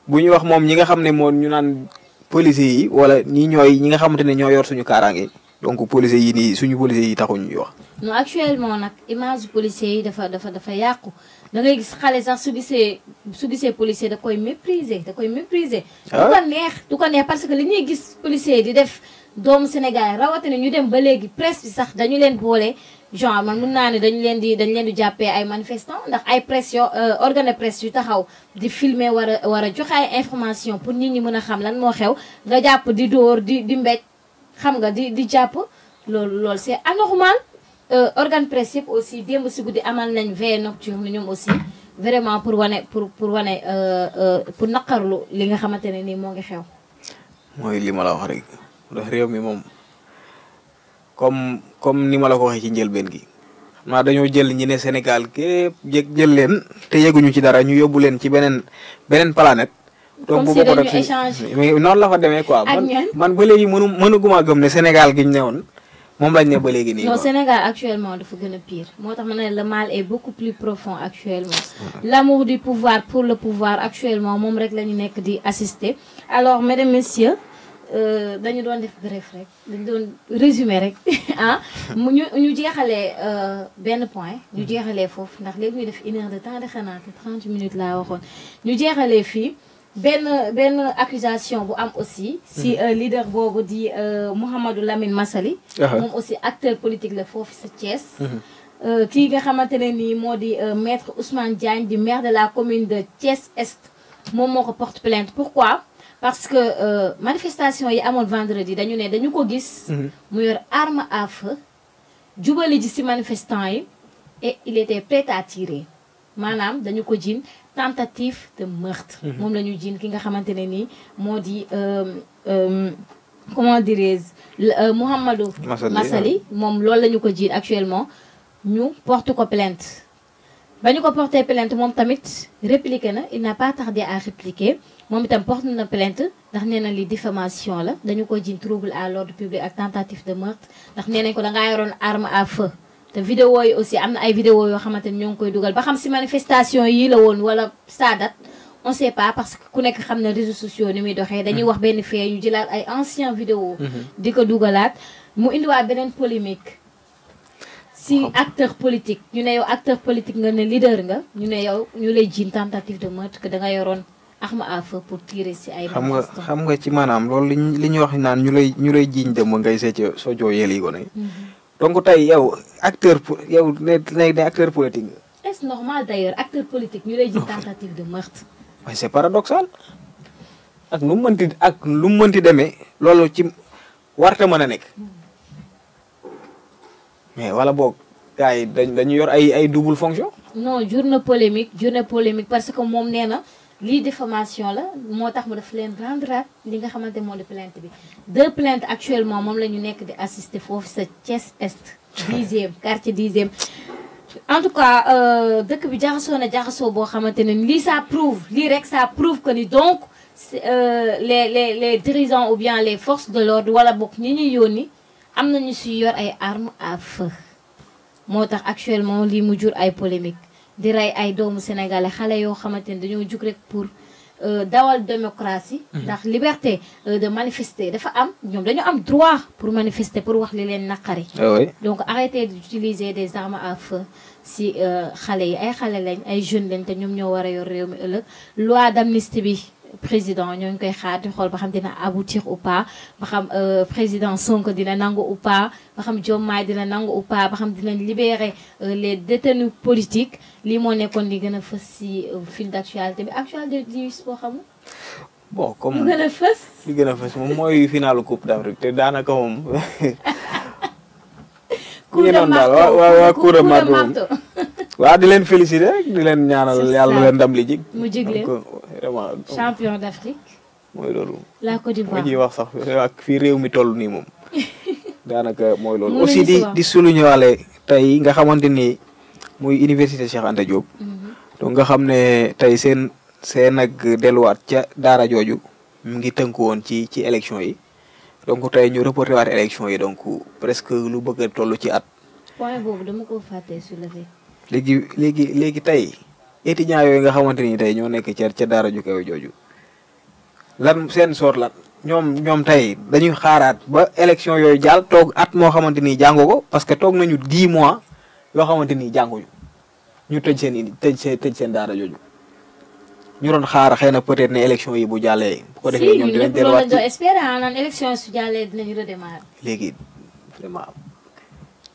Speaker 2: bu ñu wax moom ñi nga xam ne moom ñu naan policiers yi wala ñi nga xamante ne ñoo yor suñu kaaraange donc policiers yi nii suñu policiers yi taxuñ ñuy wax.
Speaker 1: non actuellement nag image policiers yi dafa yàqu da ngay gis xale sax su gisee policier da koy mépriser. du ko neex parce que li ñuy gis policiers yi di def doomu Sénégal rawatina ñu dem ba léegi presse bi sax dañu leen boole genre man mun naa ne dañ leen di jàppee ay manifestants ndax ay presse organe de presse yu taxaw di filmer war a joxe ay information pour nit ñi mën a xam lan moo xew nga jàpp di dóor di mbéj xam nga di jàpp loolu c'est anormal. organe presse yëpp aussi démb si guddi amal nañ veille nocturne ñoom aussi vraiment pour naqarlu li nga xamante ne nii moo ngi xew.
Speaker 2: mooy li ma la wax rek ndax réew mi moom comme ni ma la ko waxee ci njëlbeen gi xam naa dañoo jël ñi ne Sénégal képp jël leen te yeguñu ci dara ñu yóbbu leen ci beneen planète.
Speaker 1: comme si dañu échange
Speaker 2: mais noonu la fa demee quoi. man ba léegi mënuguma gëm ne Sénégal gi ñu ne woon. moom lañ ne ba léegi nii.
Speaker 1: non Sénégal actuellement dafa gën a pire moo tax ma ne le mal est beaucoup plus profond actuellement. L'amour du pouvoir pour le pouvoir actuellement moom rek la ñu nekk di assister. alors mesdames messieurs dañu doon def bref rek dañu doon résumé rek ah ñu jeexalee benn point. ñu jeexalee foofu ndax léegi ñu def 1 heure de temps de xanaa te 30 minutes laa waxoon ñu jeexalee fii. benn accusation bu am aussi si leader boobu di Mouhamadou Lamine Massaly moom aussi acteur politique la foofu sa Thiès kii nga xamante ne nii moo di maître Ousmane Diagne di maire de la commune de Thiès Est moom moo ko porte plainte pourquoi parce que manifestation yi amoon vendredi dañu ko gis mu yor arme à feu jubali ji si manifestant yi et il était prêt à tirer maanaam dañu ko jiin tentative de meurtre moom la ñu jiin ki nga xamante ne nii moo di comment dirais-je Mouhamadou Massaly moom loolu la ñu ko jiin actuellement ñu porte ko plainte ba ñu ko porté plainte moom tamit répliqué na il n'a pas tardé à répliquer moom itam porte na plainte ndax nee na li diffamation la dañu ko jiin trouble à l'ordre public ak tentative de meurtre ndax nee nañ ko dangaa yoroon arme à feu te vidéo yi aussi am na ay vidéo yoo xamante ni ñoo ngi koy dugal ba xam si manifestation yi la woon wala ça date on sait pas parce que ku nekk xam na réseaux sociaux ni muy doxee dañuy wax benn fee ñu jëlaat ay anciens vidéo di ko dugalaat mu indiwaat beneen polémique si acteur politique ñu ne yow acteur politique nga ne leader nga ñu ne yow ñu lay jiin tentative de meurtre que da nga yoroon arme à feu pour tirer si ay manifestants
Speaker 2: xam nga ci maanaam loolu li ñu wax naan ñu lay jiiñ dem ngay seet soo joo yeel yi ko ne donc tey yow ne acteur politique nga.
Speaker 1: est-ce normal d'ailleurs acteur politique ñu lay ji tentative de meurtre.
Speaker 2: waaye c'est paradoxal ak lu mu mënti demee loolu ci warta mën a nekk mais wala boog gars yi dañu yor ay double fonction.
Speaker 1: non journée polémique parce que moom nee na lii diffamation la moo tax mu def leen rendre li nga xamante moo di plainte bi 2 plaintes actuellement moom la ñu nekk di assister foofu sa Thiès Est 10e quartier 10e en tout cas dëkk bi jaxasoo boo xamante ne lii ça prouve que ni donc les dirigeants ou bien les forces de l'ordre wala bokk ñi ñuy yónni am nañu si yor ay armes à feu moo tax actuellement lii mu jur ay polémique di rey ay doomu sénégalais xale yoo xamante ne dañoo jug rek pour dawal démocratie ndax liberté de manifester dafa am ñoom dañu am droit pour manifester pour wax li leen naqari donc arrêtez d'utiliser des armes à feu si xale yi ay xale lañ ay jeunes lañ te ñoom ñoo war a yor réew mi ëllëg loi d'amnistie bi président ñoo ngi koy xaar di xool ba xam dina aboutir ou pas ba xam président Sonko dina nangu ou pas ba xam Diomaye dina nangu ou pas ba xam dinañ libérer les détenus politiques lii moo nekkoon li gën a fës si fil d'actualité bi actualité di boo xamul
Speaker 2: bon comme
Speaker 1: lu gën a fës
Speaker 2: li gën a fës moom mooy finalu Coupe d'Afrique te daanaka moom
Speaker 1: coup de marteau
Speaker 2: waa coup de marteau waaw di leen féliciter rek di leen ñaanal yàlla leen ndam li jig
Speaker 1: mu jig leen
Speaker 2: vraiment
Speaker 1: champion d'Afrique
Speaker 2: mooy loolu
Speaker 1: la Côte d'Ivoire
Speaker 2: ma ciy wax sax ak fii réew mi toll nii moom daanaka mooy loolu. aussi di souligner waale tey nga xamante ni muy université Cheikh Anta Diop. donc nga xam ne tey seen ak delluwaat ca daara jooju mu ngi tënku woon ci élection yi donc tey ñu reporté waat élection yi donc presque lu bëgg a toll ci at.
Speaker 1: point boobu dama ko fàtte soulever.
Speaker 2: léegi tey étudiants yooyu nga xamante ni tey ñoo nekk ca daara ju kaw jooju lan seen soor lan ñoom tey dañuy xaaraat ba élection yooyu jàll toog at moo xamante ni jàngo ko parce que toog nañu 10 mois yoo xamante ni jànguñu ñu tëj seen daara jooju ñu doon xaar xëy na peut-être ne élection yi bu jàllee. bu ko defee ñoom dinañ delluwaat
Speaker 1: si espérer naan élection su jàllee dinañu redémarrer.
Speaker 2: léegi vraiment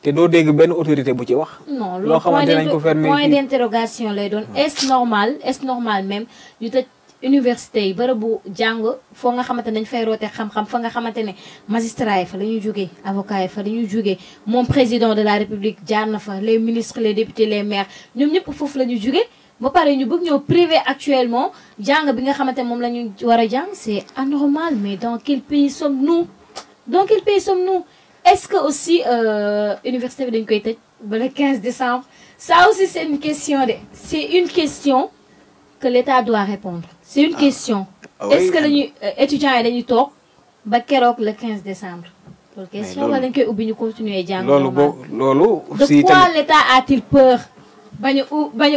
Speaker 2: te doo dégg benn autorité bu ci wax.
Speaker 1: non
Speaker 2: loo xamante nañ ko fermer
Speaker 1: point d'interrogation lay doon est-ce normal même ñu tëj université yi bërëbu jàng foo nga xamante ne dañ fay roote xam-xam fa nga xamante ne magistrat yi fa la ñuy jógee avocat yi fa la ñuy jógee moom président de la république jaar na fa les ministres les députés les maires ñoom ñëpp foofu la ñuy jógee ba pare ñu bëgg ñoo privé actuellement jàng bi nga xamante ne moom la ñu war a jàng c'est anormal mais dans quel pays sommes-nous est-ce que aussi université bi dañ koy tëj ba le 15 décembre ça aussi c'est une question que l'État doit répondre c'est une question est-ce que lañuy étudiants yi dañuy toog ba keroog le 15 décembre loolu question wala dañ koy ubbi ñu continuer jàng
Speaker 2: loolu
Speaker 1: de quoi l'État a-t-il peur bañ a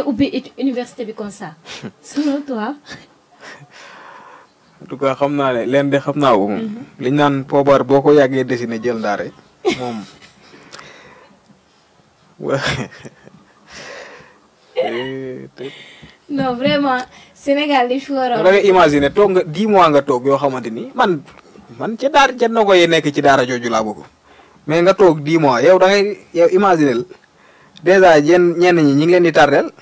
Speaker 1: ubbi université bi comme ça selon toi
Speaker 2: en tout cas xam naa ne leen de xam naa ko moom liñ naan poobar boo ko yàggee dessiné jël ndaare moom
Speaker 1: non vraiment Sénégal li fi war a.
Speaker 2: da nga imaginer toog nga 10 mois nga toog yoo xamante ni man ca ndongo yi nekk ci daara jooju laa bëgg mais nga toog 10 mois yow da ngay imaginer déjà ñenn ñi ñu ngi leen di tardel.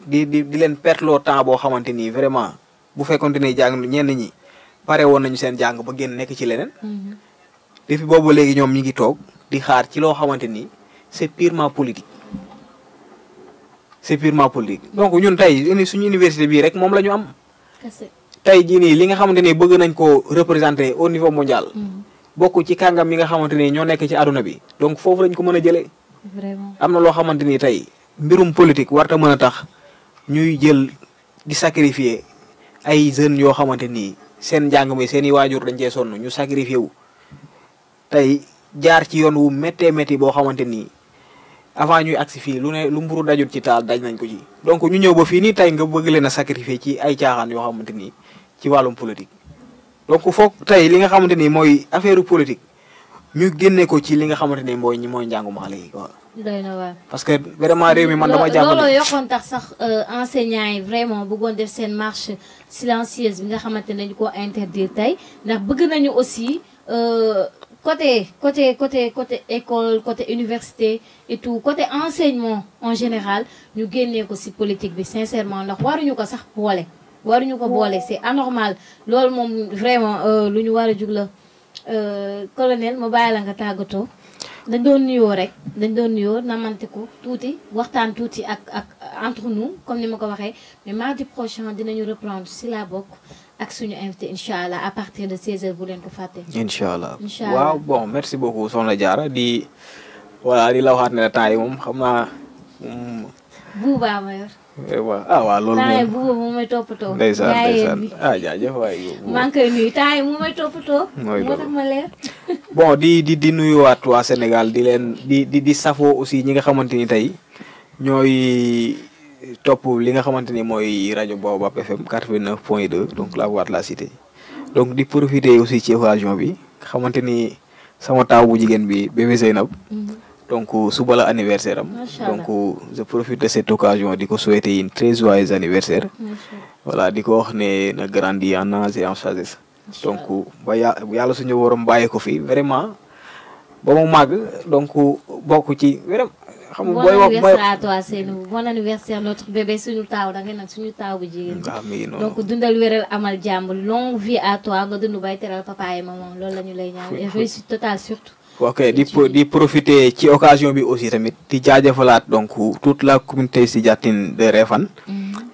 Speaker 2: di leen perteloo temps boo xamante ni vraiment bu fekkonte ni jàng ñenn ñi pare woon nañu seen jàng ba génn nekk ci leneen. depuis boobu léegi ñoom ñi ngi toog di xaar ci loo xamante ni c'est purement politique. donc ñun tey suñu université bii rek moom la ñu am. tey jii nii li nga xamante ni bëgg nañ ko représenter au niveau mondial. bokk ci kàngam yi nga xamante ni ñoo nekk ci àdduna bi donc foofu lañ ko mën a jëlee.
Speaker 1: vraiment
Speaker 2: am na loo xamante ni tey mbirum politique warta mën a tax ñuy jël di sacrifier ay jeunes yoo xamante ni seen njàng mi seen i waajur dañ cee sonn ñu sacrifier wu. tey jaar ci yoon wu méttee métti boo xamante ni avant ñuy agsi fii lu mburu dajut ci taal daj nañ ko ci. donc ñu ñëw ba fii nii tey nga bëgg leen a sacrifier ci ay caaxaan yoo xamante ni ci wàllum politique. donc foog tey li nga xamante ni mooy affaire politique ñu génne ko ci li nga xamante ni mooy njàngum xale yi quoi.
Speaker 1: doy na waar
Speaker 2: parce que vraiment réew mi man dama jàpp
Speaker 1: looloo yokkoon tax sax enseignants yi vraiment bëggoon def seen marche silencieuse bi nga xamante ne dañu ko interdire tey ndax bëgg nañu aussi côté école côté université et tout côté enseignement en général ñu génnee ko ci politique bi sincèrement ndax waruñu ko sax boole. waruñu ko boole c'est anormal loolu moom vraiment lu ñu war a jug la colonel ma bàyyi la nga tàggatoo dañ doon nuyoo namante ko tuuti waxtaan tuuti ak entre nous comme ni ma ko waxee mais mardi prochain dinañu reprendre si la bokk ak suñu invité incha allah à partir de 16h bu leen ko fàtte.
Speaker 2: incha allah waaw bon merci beaucoup Soxna Diarra di la waxaat ne temps yi moom xam naa.
Speaker 1: buubaa ma yor.
Speaker 2: waaw loolu moom
Speaker 1: buuba mu may toppatoo.
Speaker 2: ndeysaan jaajëf waay.
Speaker 1: maa ngi koy nuyu temps yi mu may toppatoo.
Speaker 2: mooy
Speaker 1: moo tax ma leer.
Speaker 2: bon di nuyuwaat waa Sénégal di leen di safoo aussi ñi nga xamante ni tey ñooy topp li nga xamante ni mooy rajo Baobab FM 89.2 donc la voix de la cité. donc di profiter aussi ci occasion bi xamante ni sama taaw bu jigéen bi bébé Zeynab. donc suba la anniversaire am. donc je profite de cette occasion di ko souhaiter une très joyeux anniversaire. voilà di ko wax ne na grandi en âge et en sagesse. donc ba yàlla suñu waroon bàyyi ko fi vraiment ba mu màgg donc bokk ci vraiment. xam nga booy wax
Speaker 1: bon anniversaire à toi Seynabou bon anniversaire notre bébé suñu taaw da nga nag suñu taaw bu jigéen. donc dundal wéral amal jàmm longue vie à toi nga dund bay teral papa et maman loolu la ñu lay ñaan et réussite totale surtout.
Speaker 2: ok di profiter ci occasion bi aussi tamit di jaajëfalaat donc toute la communauté Sidiatine de Réfane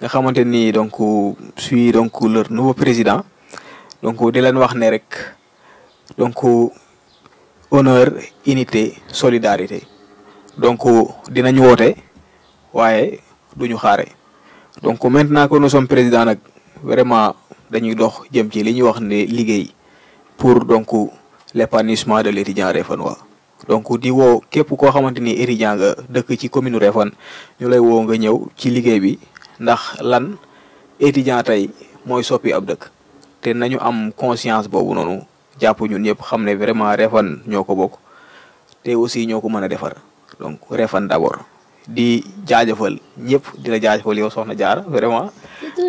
Speaker 2: nga xamante ni donc suis donc leur nouveau président donc di leen wax ne rek donc honneur unité solidarité donc dinañ woote waaye duñu xaare donc maintenant que nous sommes président nag vraiment dañuy dox jëm ci li ñuy wax ne liggéey pour donc l'épanouissement de l'étudiant réfanois donc di woo képp koo xamante ni étudiant nga dëkk ci commune Réfane ñu lay woo nga ñëw ci liggéey bi ndax lan étudiant tey mooy soppi ab dëkk te nañu am conscience boobu noonu jàpp ñun ñëpp xam ne vraiment Réfane ñoo ko bokk te aussi ñoo ko mën a defar donc Réfane d'abord di jaajëfal ñëpp di la jaajëfal yow soxna Diarra vraiment.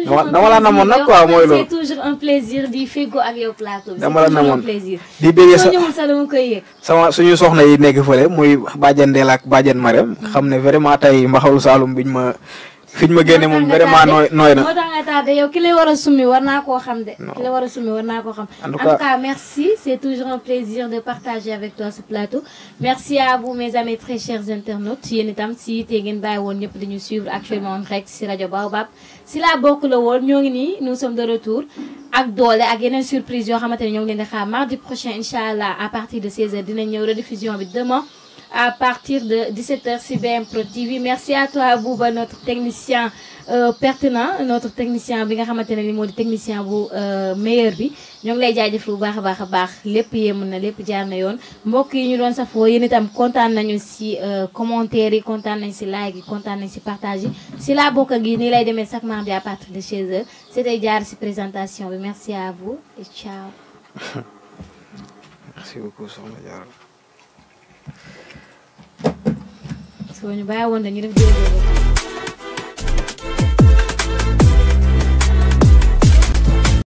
Speaker 2: dama la namoon nag quoi mooy loolu.
Speaker 1: c'est toujours un plaisir di fego ak yow plateau bi.
Speaker 2: dama la namoon
Speaker 1: plaisir.
Speaker 2: di bëggee
Speaker 1: soo ñëwul sax dama koy yëg.
Speaker 2: sama suñu soxna yi nekk fële muy bàjjan Ndeel ak bàjjan Marème xam ne vraiment tey mbaxalu Saalum biñ ma génne moom vraiment nooy na.
Speaker 1: moo tax nga tardé yow ki lay war a summi war naa koo xam de. ki lay war a summi war naa koo xam. en tout cas merci c'est toujours un plaisir de partager avec toi ce plateau. merci à vous mes amis très chers internautes yéen itam si te ngeen bàyyi woon ñëpp dañu suivre actuellement en direct si rajo Baobab si la bokk la woon ñoo ngi nii nous sommes de retour ak doole ak yeneen surprise yoo xamante ne ñoo ngi leen di xaar mardi prochain incha allah à partir de 16h dinañ ñëw rediffusion bi demain à partir de 17h sur BM Pro TV. Merci à toi Bouba, notre technicien pertinent, notre technicien bi nga xamante ne ni moo di technicien bu meilleur bi ñoo ngi lay jaajëfal bu baax a baax lépp yem na lépp jaar na yoon mbokk yi ñu doon safoo yéen itam kontaan nañu si commentaires yi kontaan nañ si like yi kontaan nañ si partage yi si la bokk gi nii lay demee chaque mardi à partir de 16h c'était Diarra si présentation bi merci à vous et ciao.
Speaker 2: Merci beaucoup soxna Diarra.
Speaker 1: soo ñu bàyyi woon dañu def